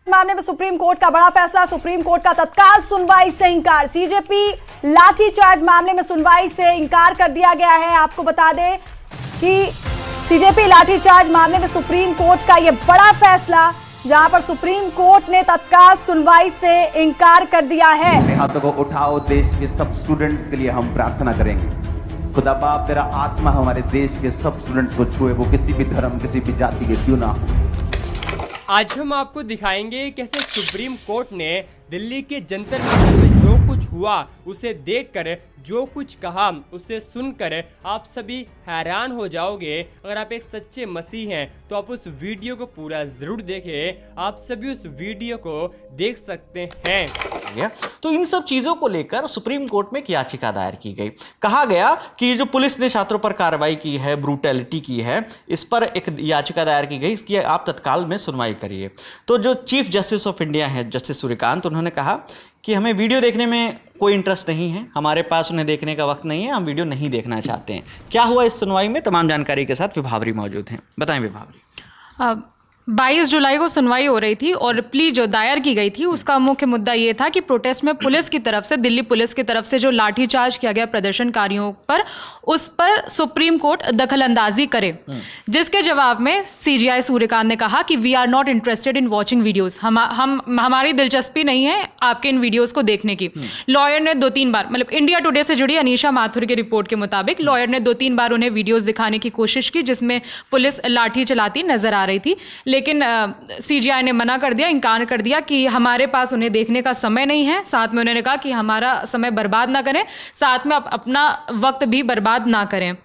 मामले में supreme court का बड़ा फैसला, सुप्रीम कोर्ट का तत्काल सुनवाई से इंकार। सीजेपी लाठीचार्ज मामले में सुनवाई से इंकार कर दिया गया है। आपको बता दें कि सीजेपी लाठीचार्ज मामले में सुप्रीम कोर्ट का यह बड़ा फैसला, जहां पर सुप्रीम कोर्ट ने तत्काल सुनवाई से इंकार कर दिया है। अपने हाथों को उठाओ, देश के सब स्टूडेंट्स के लिए हम प्रार्थना करेंगे। खुदा बाप, तेरा आत्मा हमारे देश के सब स्टूडेंट्स को छुए, वो किसी भी धर्म, किसी भी जाति के क्यों ना हो। आज हम आपको दिखाएंगे कैसे सुप्रीम कोर्ट ने दिल्ली के जंतर मंतर में जो कुछ हुआ उसे देखकर, जो कुछ कहा उसे सुनकर आप सभी हैरान हो जाओगे। अगर आप एक सच्चे मसीह हैं तो आप उस वीडियो को पूरा जरूर देखें। आप सभी उस वीडियो को देख सकते हैं। तो इन सब चीजों को लेकर सुप्रीम कोर्ट में एक याचिका दायर की गई। कहा गया कि जो पुलिस ने छात्रों पर कार्रवाई की है, ब्रूटैलिटी की है, इस पर एक याचिका दायर की गई, इसकी आप तत्काल में सुनवाई करिए। तो जो चीफ जस्टिस ऑफ इंडिया है, जस्टिस सूर्यकांत, उन्होंने कहा कि हमें वीडियो देखने में कोई इंटरेस्ट नहीं है, हमारे पास उन्हें देखने का वक्त नहीं है, हम वीडियो नहीं देखना चाहते हैं। क्या हुआ इस सुनवाई में, तमाम जानकारी के साथ विभावरी मौजूद हैं। बताएं विभावरी। 22 जुलाई को सुनवाई हो रही थी और प्ली जो दायर की गई थी उसका मुख्य मुद्दा ये था कि प्रोटेस्ट में पुलिस की तरफ से, दिल्ली पुलिस की तरफ से जो लाठीचार्ज किया गया प्रदर्शनकारियों पर, उस पर सुप्रीम कोर्ट दखलंदाजी करे। जिसके जवाब में सीजीआई सूर्यकांत ने कहा कि we are not interested in watching videos, हमारी दिलचस्पी नहीं है आपके इन वीडियोस को देखने की। लॉयर ने 2-3 बार, मतलब इंडिया टुडे से जुड़ी अनीशा माथुर की रिपोर्ट के मुताबिक लॉयर ने 2-3 बार उन्हें वीडियोस दिखाने की कोशिश की जिसमें पुलिस लाठी चलाती नजर आ रही थी, लेकिन सीजीआई ने मना कर दिया, इनकार कर दिया कि हमारे पास उन्हें देखने का समय नहीं है। साथ में उन्होंने कहा कि हमारा समय बर्बाद ना करें, साथ में अपना वक्त भी बर्बाद ना करें।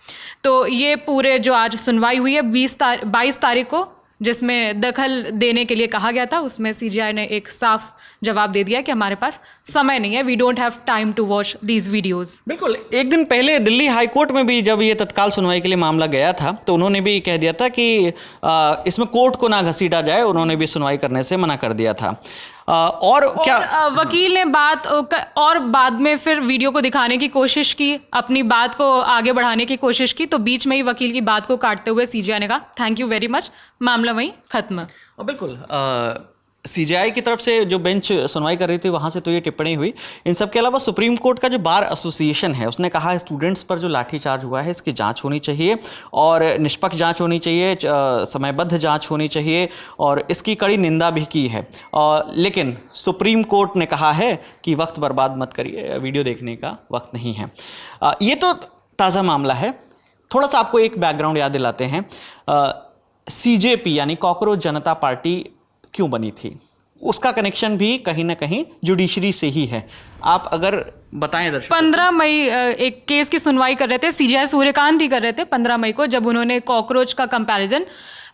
तो ये पूरे जो आज सुनवाई हुई है 22 तारीख को, जिसमें दखल देने के लिए कहा गया था, उसमें सीजीआई ने एक साफ जवाब दे दिया कि हमारे पास समय नहीं है, we don't have time to watch these videos. बिल्कुल, एक दिन पहले दिल्ली हाई कोर्ट में भी जब ये तत्काल सुनवाई के लिए मामला गया था तो उन्होंने भी कह दिया था कि इसमें कोर्ट को ना घसीटा जाए, उन्होंने भी सुनवाई करने से मना कर दिया था। और क्या वकील ने बात और बाद में फिर वीडियो को दिखाने की कोशिश की, अपनी बात को आगे बढ़ाने की कोशिश की, तो बीच में ही वकील की बात को काटते हुए सीजीआई ने कहा थैंक यू वेरी मच, मामला वहीं खत्म। बिल्कुल, सीजीआई की तरफ से जो बेंच सुनवाई कर रही थी वहाँ से तो ये टिप्पणी हुई। इन सब के अलावा सुप्रीम कोर्ट का जो बार एसोसिएशन है उसने कहा स्टूडेंट्स पर जो लाठीचार्ज हुआ है इसकी जांच होनी चाहिए और निष्पक्ष जांच होनी चाहिए, समयबद्ध जांच होनी चाहिए और इसकी कड़ी निंदा भी की है। लेकिन सुप्रीम कोर्ट ने कहा है कि वक्त बर्बाद मत करिए, वीडियो देखने का वक्त नहीं है। ये तो ताज़ा मामला है। थोड़ा सा आपको एक बैकग्राउंड याद दिलाते हैं। सीजेपी यानी कॉकरोच जनता पार्टी क्यों बनी थी, उसका कनेक्शन भी कहीं ना कहीं जुडिशरी से ही है। आप अगर बताएं दर्शकों। 15 मई एक केस की सुनवाई कर रहे थे, सीजीआई सूर्यकांत ही कर रहे थे 15 मई को, जब उन्होंने कॉकरोच का कंपैरिजन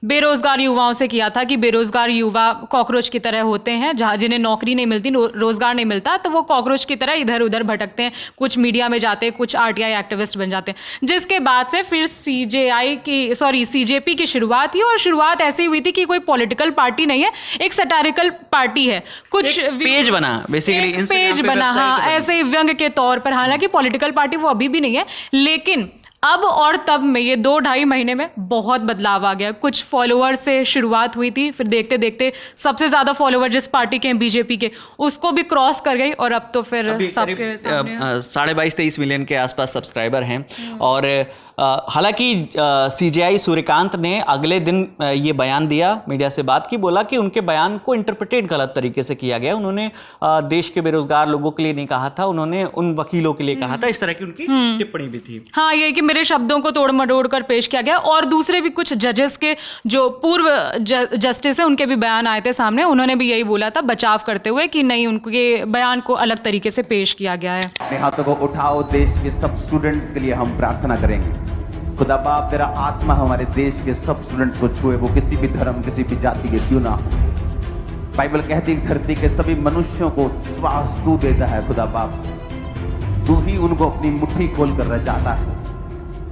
बेरोजगार युवाओं से किया था कि बेरोजगार युवा कॉकरोच की तरह होते हैं, जहाँ जिन्हें नौकरी नहीं मिलती, रोजगार नहीं मिलता, तो वो कॉकरोच की तरह इधर उधर भटकते हैं, कुछ मीडिया में जाते हैं, कुछ आरटीआई एक्टिविस्ट बन जाते हैं। जिसके बाद से फिर सीजेपी की शुरुआत हुई और शुरुआत ऐसी हुई थी कि कोई पॉलिटिकल पार्टी नहीं है, एक सैटारिकल पार्टी है। कुछ पेज बना, बेसिकली पेज बना, हाँ, ऐसे ही व्यंग के तौर पर। हालांकि पॉलिटिकल पार्टी वो अभी भी नहीं है, लेकिन अब और तब में ये 2-2.5 महीने में बहुत बदलाव आ गया। कुछ फॉलोअर से शुरुआत हुई थी, फिर देखते देखते सबसे ज़्यादा फॉलोअर जिस पार्टी के हैं, बीजेपी के, उसको भी क्रॉस कर गई और अब तो फिर सबके 22-23 मिलियन के आसपास सब्सक्राइबर हैं। और हालांकि सीजीआई सूर्यकांत ने अगले दिन ये बयान दिया, मीडिया से बात की, बोला कि उनके बयान को इंटरप्रिटेट गलत तरीके से किया गया। उन्होंने देश के बेरोजगार लोगों के लिए नहीं कहा था, उन्होंने उन वकीलों के लिए कहा था। इस तरह की उनकी टिप्पणी भी थी। हाँ, ये कि मेरे शब्दों को तोड़ मरोड़ कर पेश किया गया। और दूसरे भी कुछ जजेस के जो पूर्व जस्टिस है उनके भी बयान आए थे सामने, उन्होंने भी यही बोला था बचाव करते हुए कि नहीं, उनके बयान को अलग तरीके से पेश किया गया है। अपने हाथों को उठाओ, देश के सब स्टूडेंट्स के लिए हम प्रार्थना करेंगे। खुदा बाप, तेरा आत्मा हमारे देश के सब स्टूडेंट्स को छुए, वो किसी भी धर्म, किसी भी जाति के क्यों ना हो। बाइबल कहती है धरती के सभी मनुष्यों को श्वास तू देता है। खुदा बाप, तू ही उनको अपनी मुट्ठी खोल कर रचाता है।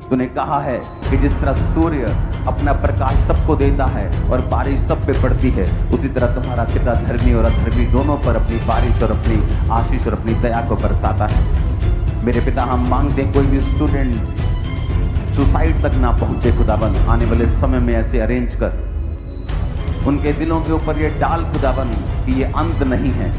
तूने कहा है कि जिस तरह सूर्य अपना प्रकाश सबको देता है और बारिश सब पे पड़ती है, उसी तरह तुम्हारा पिता धर्मी और अधर्मी दोनों पर अपनी बारिश और अपनी आशीष और अपनी दया को बरसाता है। मेरे पिता, हम मांगते कोई भी स्टूडेंट सुसाइड तक ना पहुंचे खुदाबंद। आने वाले समय में ऐसे अरेंज कर उनके दिलों के ऊपर ये डाल खुदाबंद कि ये अंत नहीं है।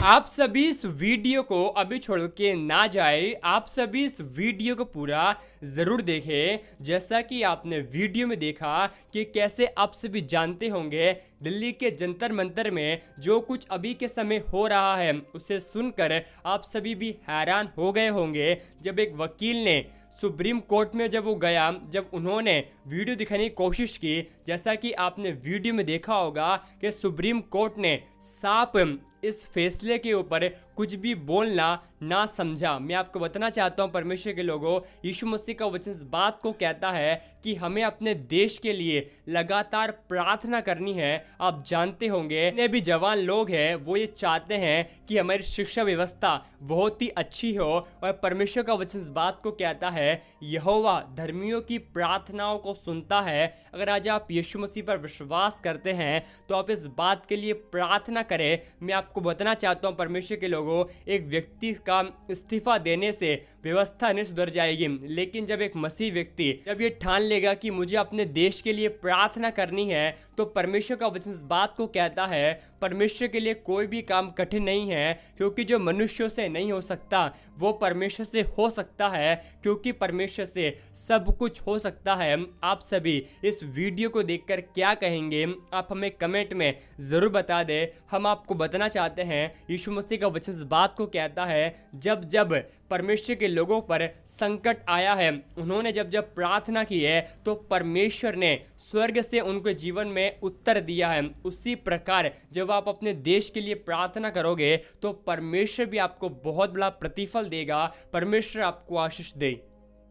आप सभी इस वीडियो को अभी छोड़ के ना जाए, आप सभी इस वीडियो को पूरा ज़रूर देखें। जैसा कि आपने वीडियो में देखा कि कैसे आप सभी जानते होंगे दिल्ली के जंतर मंतर में जो कुछ अभी के समय हो रहा है उसे सुनकर आप सभी भी हैरान हो गए होंगे। जब एक वकील ने सुप्रीम कोर्ट में जब वो गया, जब उन्होंने वीडियो दिखाने की कोशिश की, जैसा कि आपने वीडियो में देखा होगा कि सुप्रीम कोर्ट ने साफ इस फैसले के ऊपर कुछ भी बोलना ना समझा। मैं आपको बताना चाहता हूँ परमेश्वर के लोगों, यीशु मसीह का वचन इस बात को कहता है कि हमें अपने देश के लिए लगातार प्रार्थना करनी है। आप जानते होंगे जितने भी जवान लोग हैं वो ये चाहते हैं कि हमारी शिक्षा व्यवस्था बहुत ही अच्छी हो, और परमेश्वर का वचन इस बात को कहता है यहोवा धर्मियों की प्रार्थनाओं को सुनता है। अगर आज आप यीशु मसीह पर विश्वास करते हैं तो आप इस बात के लिए प्रार्थना करें। मैं आपको बताना चाहता हूँ परमेश्वर के लोगों, एक व्यक्ति का इस्तीफा देने से व्यवस्था नहीं सुधर जाएगी, लेकिन जब एक मसीह व्यक्ति जब ये ठान लेगा कि मुझे अपने देश के लिए प्रार्थना करनी है, तो परमेश्वर का वचन इस बात को कहता है परमेश्वर के लिए कोई भी काम कठिन नहीं है, क्योंकि जो मनुष्यों से नहीं हो सकता वो परमेश्वर से हो सकता है, क्योंकि परमेश्वर से सब कुछ हो सकता है। आप सभी इस वीडियो को देखकर क्या कहेंगे आप हमें कमेंट में ज़रूर बता दें। हम आपको बताना चाहते हैं यीशु मसीह का वचन इस बात को कहता है जब जब परमेश्वर के लोगों पर संकट आया है, उन्होंने जब जब प्रार्थना की है तो परमेश्वर ने स्वर्ग से उनके जीवन में उत्तर दिया है। उसी प्रकार जब आप अपने देश के लिए प्रार्थना करोगे तो परमेश्वर भी आपको बहुत बड़ा प्रतिफल देगा। परमेश्वर आपको आशीष दे।